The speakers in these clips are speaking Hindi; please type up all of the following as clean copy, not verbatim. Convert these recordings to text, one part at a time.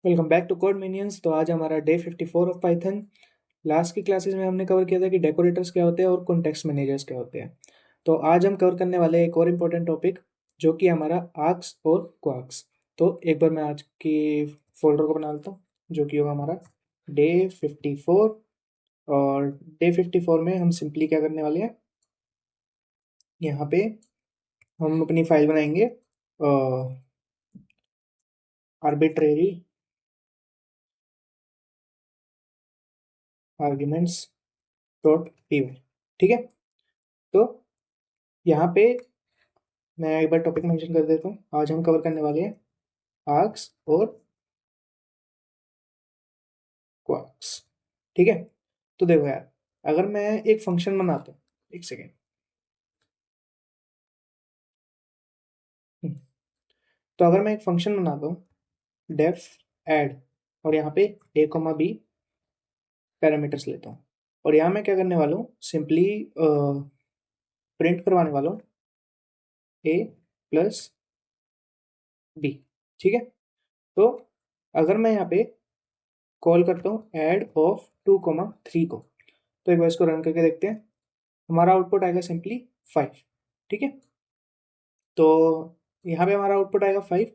Welcome back to code minions. तो आज हमारा डे 54 ऑफ पाइथन। लास्ट की क्लासेस में हमने कवर किया था कि डेकोरेटर्स क्या होते हैं और कॉन्टेक्स्ट मैनेजर्स क्या होते हैं। तो आज हम कवर करने वाले हैं एक और इम्पोर्टेंट टॉपिक, जो कि हमारा आर्क्स और क्वार्क्स। तो एक बार मैं आज की फोल्डर को बना लेता हूँ, जो कि होगा हमारा डे 54। और डे 54 में हम सिंपली क्या करने वाले हैं, यहाँ पे हम अपनी फाइल बनाएंगे आर्बिट्रेरी आर्ग्यूमेंट्स डॉट पी। ठीक है। तो यहाँ पे मैं एक बार टॉपिक मेंशन कर देता हूँ। आज हम कवर करने वाले हैं आर्क्स और क्वार्क्स। ठीक है। तो देखो यार, अगर मैं एक फंक्शन बनाता हूँ, एक सेकेंड। तो अगर मैं एक फंक्शन बनाता हूँ, डेफ एड, और यहाँ पे ए कॉमा बी पैरामीटर्स लेता हूँ, और यहाँ मैं क्या करने वाला हूँ, सिंपली प्रिंट करवाने वाला हूँ ए प्लस बी। ठीक है। तो अगर मैं यहाँ पे कॉल करता हूँ ऐड ऑफ 2,3 को, तो एक बार इसको रन करके देखते हैं। हमारा आउटपुट आएगा सिंपली 5। ठीक है। तो यहाँ पे हमारा आउटपुट आएगा 5।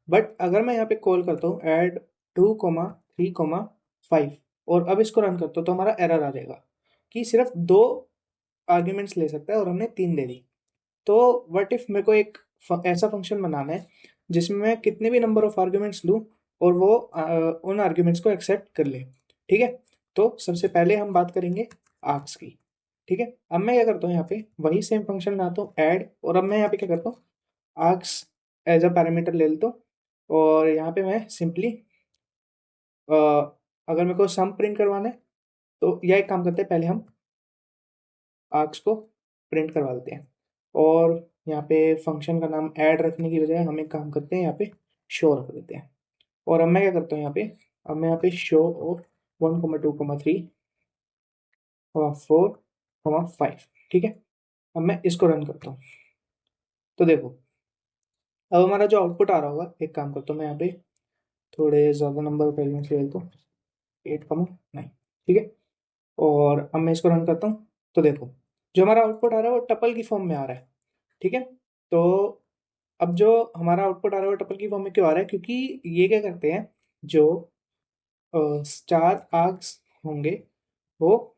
बट अगर मैं यहाँ पे कॉल करता हूँ ऐड 2,3,5 और अब इसको रन करता हूँ, तो हमारा एरर आ जाएगा कि सिर्फ 2 आर्ग्यूमेंट्स ले सकता है और हमने 3 दे दी। तो व्हाट इफ मेरे को एक ऐसा फंक्शन बनाना है जिसमें मैं कितने भी नंबर ऑफ आर्ग्यूमेंट्स लूँ और वो उन आर्ग्यूमेंट्स को एक्सेप्ट कर ले। ठीक है। तो सबसे पहले हम बात करेंगे आर्क्स की। ठीक है। अब मैं क्या करता हूँ, यहाँ पे वही सेम फंक्शन बनाता हूँ ऐड, और अब मैं यहाँ पे क्या करता हूँ, आर्क्स एज अ पैरामीटर ले लेता हूँ। और यहाँ पे मैं सिंपली अगर मेरे को सम प्रिंट करवाना है, तो यह एक काम करते हैं, पहले हम आर्क्स को प्रिंट करवा देते हैं। और यहाँ पे फंक्शन का नाम ऐड रखने की बजाय हम एक काम करते हैं, यहाँ पे शो रख देते हैं। और अब मैं क्या करता हूँ, यहाँ पे अब मैं यहाँ पे शो और 1,2,3,4,5। ठीक है। अब मैं इसको रन करता हूँ। तो देखो, अब हमारा जो आउटपुट आ रहा होगा, एक काम करता हूँ मैं यहाँ पे थोड़े ज़्यादा नंबर ऑफ एलिमेंट्स ले लेता हूँ, 8,9। ठीक है। और अब मैं इसको रन करता हूँ। तो देखो, जो हमारा आउटपुट आ रहा है वो टपल की फॉर्म में आ रहा है। ठीक है। तो अब जो हमारा आउटपुट आ रहा है वो टपल की फॉर्म में क्यों आ रहा है, क्योंकि ये क्या करते हैं, जो स्टार आर्क्स होंगे वो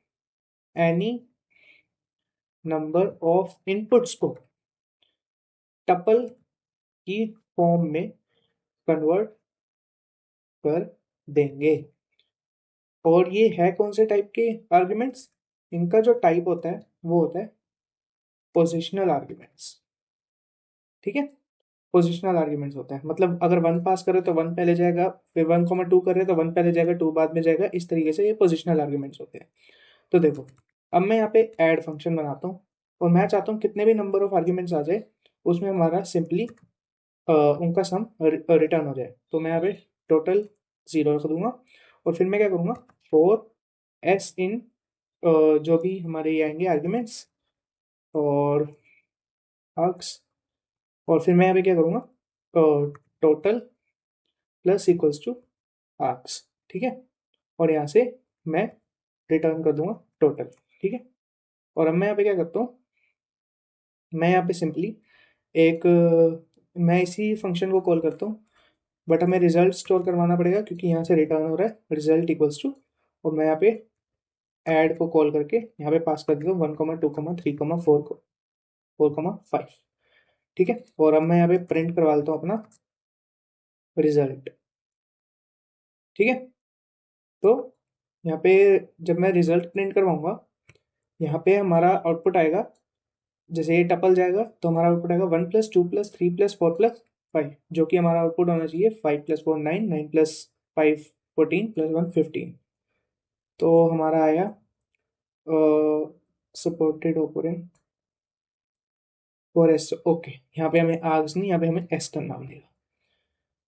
एनी नंबर ऑफ इनपुट्स को टपल की फॉर्म में कन्वर्ट कर देंगे। और ये है कौन से टाइप के आर्ग्यूमेंट्स, इनका जो टाइप होता है वो होता है पोजिशनल आर्ग्यूमेंट्स। ठीक है। पोजिशनल आर्ग्यूमेंट्स होता है, मतलब अगर 1 पास करे तो 1 पहले जाएगा, फिर 1,2 कर रहे तो 1 पहले जाएगा, 2 बाद में जाएगा। इस तरीके से ये पोजिशनल आर्ग्यूमेंट्स होते हैं। तो देखो, अब मैं यहाँ पे ऐड फंक्शन बनाता हूँ और मैं चाहता हूँ कितने भी नंबर ऑफ आर्ग्यूमेंट्स आ जाए, उसमें हमारा सिंपली उनका सम रिटर्न हो जाए। तो मैं यहाँ पे टोटल 0 रख दूंगा, और फिर मैं क्या करूँगा, फोर एस इन जो भी हमारे ये आएंगे आर्ग्यूमेंट्स और आर्क्स, और फिर मैं यहाँ पे क्या करूँगा, total plus equals two arcs. ठीक है। और यहाँ से मैं रिटर्न कर दूंगा टोटल। ठीक है। और अब मैं यहाँ पे क्या करता हूँ, मैं यहाँ पे सिंपली एक मैं इसी फंक्शन को कॉल करता हूँ, बट हमें रिजल्ट स्टोर करवाना पड़ेगा क्योंकि यहाँ से रिटर्न हो रहा है रिजल्ट इक्वल्स टू, और मैं यहाँ पे ऐड को कॉल करके यहाँ पे पास कर देता हूँ 1,2,3,4 को 4,5। ठीक है। और अब मैं यहाँ पे प्रिंट करवा देता हूँ अपना रिजल्ट। ठीक है। तो यहाँ पे जब मैं रिजल्ट प्रिंट करवाऊंगा, यहाँ पे हमारा आउटपुट आएगा, जैसे ये टपल जाएगा तो हमारा आउटपुट आएगा 1+2+3+4+5, जो कि हमारा आउटपुट होना चाहिए 5+4 9, 9+5 14 +1 15। तो हमारा आया सपोर्टेड ओपोरेंट और एस। ओके, यहाँ पे हमें आर्ग्स नहीं, यहाँ पे हमें एस करना पड़ेगा।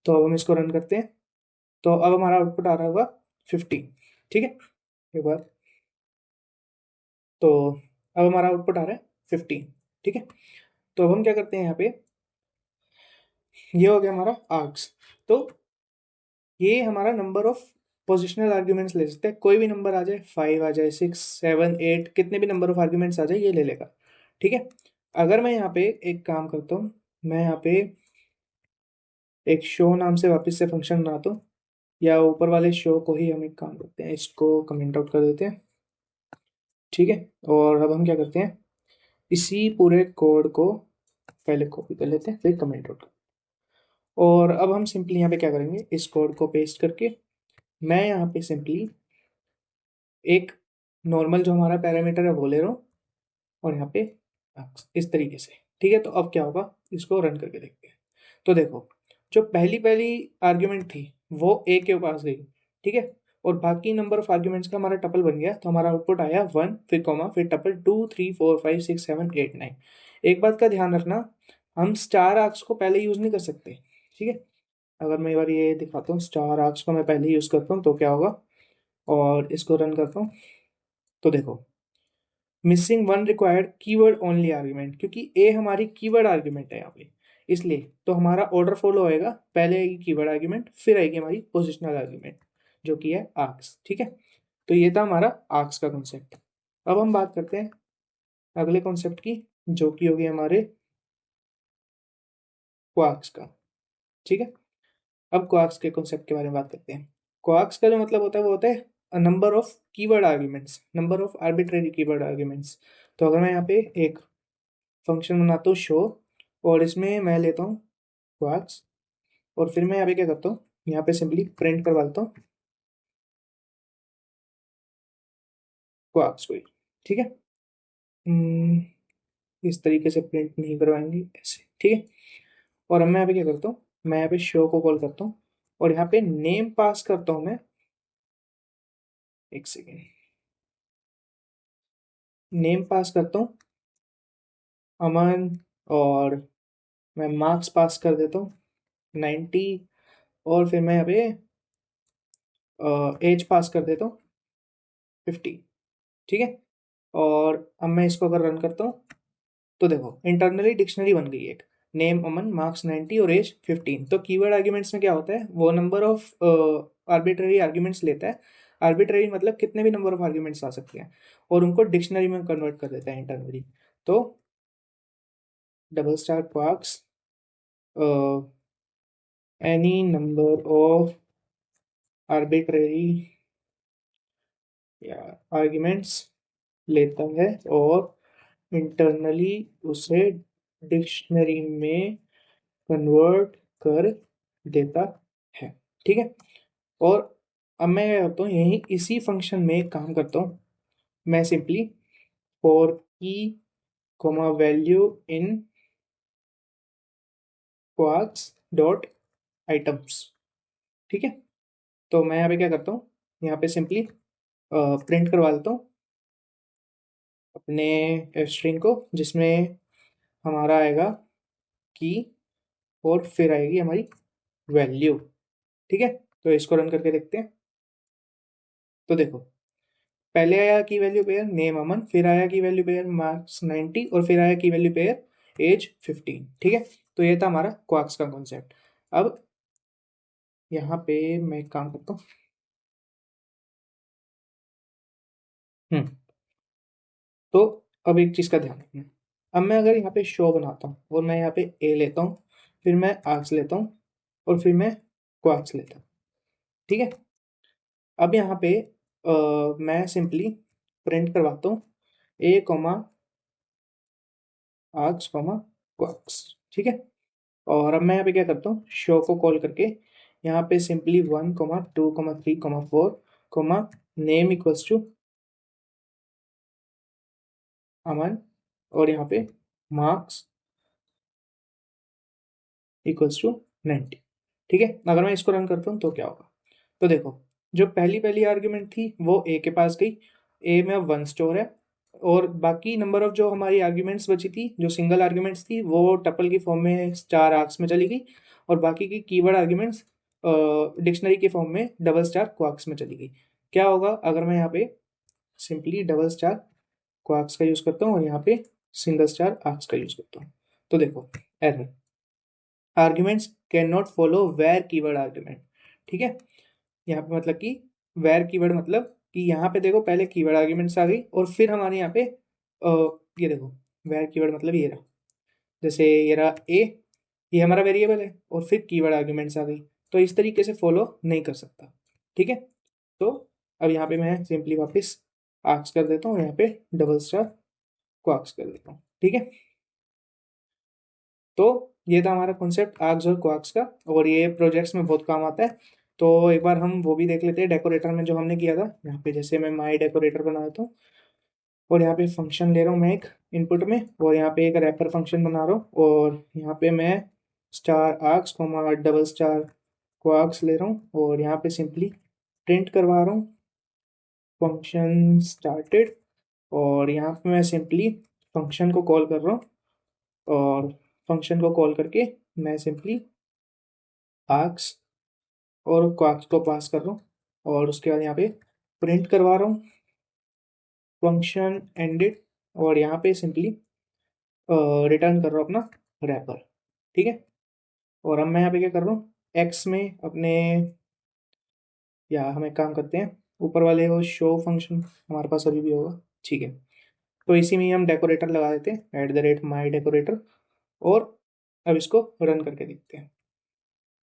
तो अब हम इसको रन करते हैं। तो अब हमारा आउटपुट आ रहा होगा 15। ठीक है। एक बार, तो अब हमारा आउटपुट आ रहा है 15। ठीक है। तो अब हम क्या करते हैं, यहाँ पे ये हो गया हमारा आर्क्स। तो ये हमारा नंबर ऑफ पोजिशनल आर्ग्यूमेंट्स ले सकते हैं, कोई भी नंबर आ जाए, 5 आ जाए, 6, 7, 8, कितने भी नंबर ऑफ आर्ग्यूमेंट्स आ जाए ये ले लेगा। ठीक है, अगर मैं यहाँ पे एक काम करता हूँ, मैं यहाँ पे एक शो नाम से वापस से फंक्शन बनाता हूँ, या ऊपर वाले शो को ही हम एक काम करते हैं, इसको कमेंट आउट कर देते हैं। ठीक है, और अब हम क्या करते हैं, इसी पूरे कोड को पहले कॉपी कर लेते हैं, फिर कमेंट आउट। और अब हम सिंपली यहाँ पे क्या करेंगे, इस कोड को पेस्ट करके मैं यहाँ पे सिंपली एक नॉर्मल जो हमारा पैरामीटर है वो ले रहा हूँ, और यहाँ पे इस तरीके से। ठीक है, तो अब क्या होगा, इसको रन करके देखते हैं। तो देखो, जो पहली पहली आर्ग्यूमेंट थी वो ए के पास गई। ठीक है, और बाकी नंबर ऑफ आर्ग्यूमेंट्स का हमारा टपल बन गया, तो हमारा आउटपुट आया 1, फिर कॉमा, फिर टपल 2, 3, 4, 5, 6, 7, 8, 9। एक बात का ध्यान रखना, हम स्टार आर्क्स को पहले यूज नहीं कर सकते। ठीक है, अगर मैं एक बार ये दिखाता हूँ, स्टार आर्क्स को मैं पहले यूज करता हूँ तो क्या होगा, और इसको रन करता हूँ, तो देखो, missing one required keyword only argument, क्योंकि ए हमारी कीवर्ड आर्ग्यूमेंट है यहाँ पे, इसलिए तो हमारा ऑर्डर फॉलो होएगा, पहले आएगी कीवर्ड आर्ग्यूमेंट, फिर आएगी हमारी पोजिशनल आर्ग्यूमेंट जो कि है आर्क्स। ठीक है, तो ये था हमारा आर्क्स का कॉन्सेप्ट। अब हम बात करते हैं अगले कॉन्सेप्ट की, जो कि होगी हमारे क्वार्क्स का। ठीक है, अब क्वार्क्स के कॉन्सेप्ट के बारे में बात करते हैं। क्वार्क्स का जो मतलब होता है वो होता है number of keyword arguments, number of arbitrary keyword arguments. तो अगर मैं यहाँ पे एक फंक्शन बनाता हूँ शो, और इसमें मैं लेता हूँ क्वार्क्स, और फिर मैं यहाँ पे क्या करता हूँ, यहाँ पे सिंपली प्रिंट करवा देता हूँ क्वार्क्स को ही। ठीक है, इस तरीके से प्रिंट नहीं करवाएंगे, ऐसे। ठीक है, और अब मैं यहाँ पे क्या करता हूँ, मैं यहाँ पे शो को कॉल करता हूँ, और यहाँ पे नेम पास करता हूँ मैं, एक सेकेंड, नेम पास करता हूँ अमन, और मैं मार्क्स पास कर देता हूँ 90, और फिर मैं यहाँ पे एज पास कर देता हूँ 50। ठीक है, और अब मैं इसको अगर रन करता हूँ, तो देखो इंटरनली डिक्शनरी बन गई एक, नेम अमन, मार्क्स 90 और एज 15। तो कीवर्ड आर्ग्यूमेंट्स में क्या होता है, वो नंबर ऑफ आर्बिट्ररी आर्ग्यूमेंट्स लेता है, आर्बिट्ररी मतलब कितने भी नंबर ऑफ आर्ग्यूमेंट्स आ सकते हैं, और उनको डिक्शनरी में कन्वर्ट कर देता है इंटरनली। तो double star quarks any number of arbitrary या आर्ग्यूमेंट्स लेता है, और इंटरनली उसे डिक्शनरी में कन्वर्ट कर देता है। ठीक है, और अब मैं क्या करता हूँ, यही इसी फंक्शन में एक काम करता हूँ, मैं सिंपली फॉर की comma value in quarks dot items. ठीक है, तो मैं यहाँ पे क्या करता हूँ, यहाँ पे सिंपली प्रिंट करवा देता हूँ अपने स्ट्रिंग को, जिसमें हमारा आएगा की, और फिर आएगी हमारी वैल्यू। ठीक है, तो इसको रन करके देखते हैं। तो देखो, पहले आया की वैल्यू पेयर नेम अमन, फिर आया की वैल्यू पेयर मार्क्स 90, और फिर आया की वैल्यू पेयर एज 15। ठीक है, तो ये था हमारा क्वार्क्स का कॉन्सेप्ट। अब यहाँ पे मैं एक काम करता हूँ, हम्म तो अब एक चीज का ध्यान रखना, अब मैं अगर यहाँ पे शो बनाता हूँ, और मैं यहाँ पे ए लेता हूँ, फिर मैं आर्क्स लेता हूँ, और फिर मैं क्वार्क्स लेता हूँ। ठीक है, अब यहाँ पे मैं सिंपली प्रिंट करवाता हूँ ए कॉमा आर्क्स कॉमा क्वार्क्स। ठीक है, और अब मैं यहाँ पे क्या करता हूँ, शो को कॉल करके यहाँ पे सिंपली 1, 2, 3, 4, नेम इक्वल्स टू अमन, और यहाँ पे मार्क्स इक्वल्स टू 90। ठीक है, अगर मैं इसको रन करता हूँ तो क्या होगा, तो देखो, जो पहली पहली आर्ग्यूमेंट थी वो ए के पास गई, ए में अब 1 स्टोर है, और बाकी नंबर ऑफ जो हमारी आर्ग्यूमेंट्स बची थी, जो सिंगल आर्ग्यूमेंट्स थी, वो टपल की फॉर्म में स्टार आर्क्स में चली गई, और बाकी की कीवर्ड आर्ग्यूमेंट्स डिक्शनरी के फॉर्म में डबल स्टार क्वार्क्स में चली गई। क्या होगा अगर मैं यहाँ पे सिंपली डबल स्टार क्वार्क्स का यूज करता हूँ, और यहाँ पे सिंगल स्टार आर्क्स का यूज करता हूँ, तो देखो error, arguments cannot follow where keyword argument, ठीक है। यहाँ पे मतलब कि वेर कीवर्ड मतलब कि यहाँ पे देखो पहले कीवर्ड आर्ग्यूमेंट्स आ गई और फिर हमारे यहाँ पे ये देखो वेर कीवर्ड मतलब ये रहा, जैसे ये रहा ए, ये हमारा वेरिएबल है और फिर कीवर्ड आर्ग्यूमेंट्स आ गई, तो इस तरीके से फॉलो नहीं कर सकता। ठीक है, तो अब यहाँ पे मैं सिंपली वापस आर्क्स कर देता हूँ, यहाँ पे डबल स्टार को आर्क्स कर देता हूँ। ठीक है, तो ये था हमारा कॉन्सेप्ट आर्क्स और क्वार्क्स का, और ये प्रोजेक्ट्स में बहुत काम आता है। तो एक बार हम वो भी देख लेते हैं डेकोरेटर में जो हमने किया था। यहाँ पे जैसे मैं माई डेकोरेटर बना देता हूँ और यहाँ पे फंक्शन ले रहा हूँ मैं एक इनपुट में, और यहाँ पे एक रैपर फंक्शन बना रहा हूँ, और यहाँ पे मैं star arcs comma double star quarks ले रहा हूँ, और यहाँ पे सिंपली प्रिंट करवा रहा हूँ फंक्शन स्टार्टेड, और यहाँ पे मैं सिंपली फंक्शन को कॉल कर रहा हूँ, और फंक्शन को कॉल करके मैं सिंपली आर्क्स और क्वार्क्स को पास कर रहा हूँ, और उसके बाद यहाँ पे प्रिंट करवा रहा हूँ फंक्शन एंडेड, और यहाँ पे सिंपली रिटर्न कर रहा हूँ अपना रैपर। ठीक है, और अब मैं यहाँ पे क्या कर रहा हूँ एक्स में अपने, या हम एक काम करते हैं ऊपर वाले को शो फंक्शन हमारे पास अभी भी होगा। ठीक है, तो इसी में ही हम डेकोरेटर लगा देते हैं @माई डेकोरेटर, और अब इसको रन करके देखते हैं।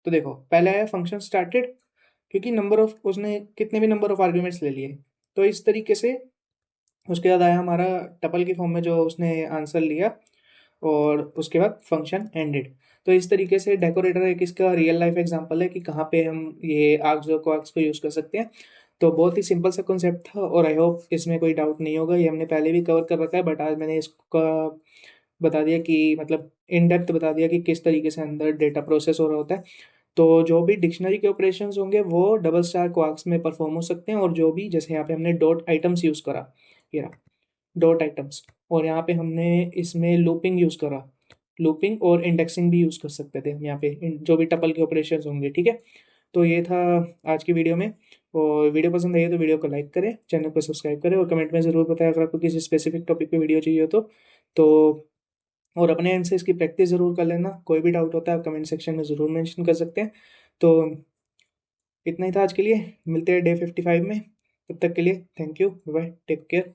तो देखो पहले आया फंक्शन स्टार्टेड, क्योंकि नंबर ऑफ उसने कितने भी नंबर ऑफ आर्ग्यूमेंट्स ले लिए, तो इस तरीके से उसके बाद आया हमारा टपल की फॉर्म में जो उसने आंसर लिया, और उसके बाद फंक्शन एंडेड। तो इस तरीके से डेकोरेटर एक इसका रियल लाइफ एग्जांपल है कि कहाँ पे हम ये आर्क्स और क्वार्क्स को यूज़ कर सकते हैं। तो बहुत ही सिंपल सा कॉन्सेप्ट था, और आई होप इसमें कोई डाउट नहीं होगा। ये हमने पहले भी कवर कर रखा है, बट आज मैंने इसका बता दिया कि मतलब इन डेप्थ बता दिया कि किस तरीके से अंदर डेटा प्रोसेस हो रहा होता है। तो जो भी डिक्शनरी के ऑपरेशंस होंगे वो डबल स्टार क्वार्क्स में परफॉर्म हो सकते हैं, और जो भी जैसे यहाँ पे हमने डॉट आइटम्स यूज़ करा, ये रहा डॉट आइटम्स, और यहाँ पे हमने इसमें लूपिंग यूज़ करा, लूपिंग और इंडेक्सिंग भी यूज़ कर सकते थे यहाँ पे जो भी टपल के ऑपरेशंस होंगे। ठीक है, तो ये था आज की वीडियो में, और वीडियो पसंद आई है तो वीडियो को लाइक करें, चैनल को सब्सक्राइब करें, और कमेंट में ज़रूर बताएं अगर आपको किसी स्पेसिफिक टॉपिक पे वीडियो चाहिए हो तो और अपने एंड से इसकी प्रैक्टिस ज़रूर कर लेना। कोई भी डाउट होता है आप कमेंट सेक्शन में ज़रूर मेंशन कर सकते हैं। तो इतना ही था आज के लिए, मिलते हैं डे 55 में, तब तक के लिए thank you, bye, take care.